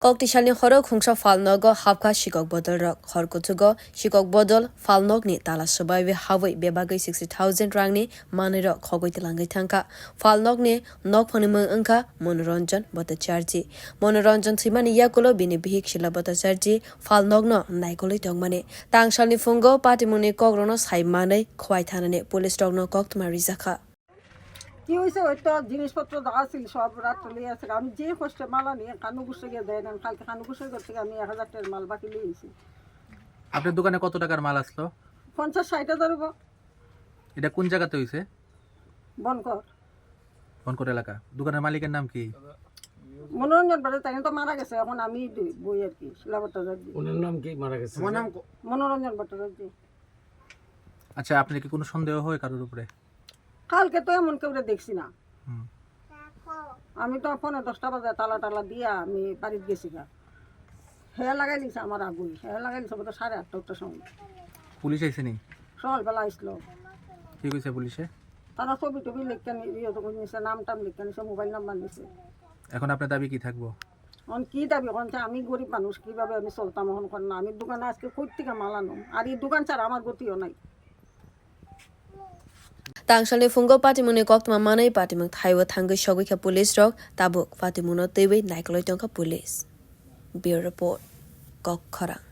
Koktishalni horo khungsa Phalnogo hapka sikok bodol rok horkutugo sikok bodol Phalnogni tala subaiwe hawai bebagai 60,000 rangni maniro khokgwi twlangkha thangka Phalnogni nokphani angka monoranjan bhattacharya monoranjan thimani yakulo bini bihik shila bhattacharya Phalnogno naikoli tongmani tangsalni fungo patimuni kogrono saimane khwai thanane police dogno koktma rizakha কি হয়েছে ওই তো জিনিসপত্র দেখা ছিল সব রাত চলে আছে আমি যে কষ্টে মালা নিয়ে কানু গুছে গিয়ে দেয় না কালকে কানু গুছে করতে আমি 1000 টাকার মাল বাকি লিয়েছি আপনার দোকানে কত টাকার মাল আসলো 50-60 হাজার রুপো এটা কোন জায়গাতে হইছে বনকর এলাকা দোকানের মালিকের নাম কি মনোরঞ্জন বাড়ি তাই তো মারা গেছে এখন আমি বই আর কি শিলাবতা যাচ্ছি ওনার নাম কি মারা গেছে মনোরঞ্জন বাড়ি আচ্ছা আপনি কি কোনো সন্দেহ হয় কারোর উপরে কালকে তো এমন কেউ দেখছি না আমি তো ফোনে 10টা বাজে তালা দিয়া আমি বাড়িতে গেছি গা হ্যাঁ লাগাই দিছে আমার আগুই হ্যাঁ লাগাই দিছে বোধ 8:30টার সময় পুলিশ আইছে নি সকালবেলা আসলো কি কইছে পুলিশে তারা ছবি টবি লিখে নিছে নাম টাম লিখে নিছে মোবাইল নাম্বার নিছে এখন আপনার দাবি কি থাকবো এখন কি দাবি কোনটা আমি গরিব মানুষ কিভাবে আমি চলতাম এখন কোন না আমি দোকানে আজকে কই থেকে মাল আনো আর এই দোকান ছাড়া আমার গতিও নাই Tangsalni fungo patimuni koktma manai patimung thaiwa thangai shogwikha police rok tabuk patimuno teibai naikoloi tongkha police. Bureau report. Khokgwi.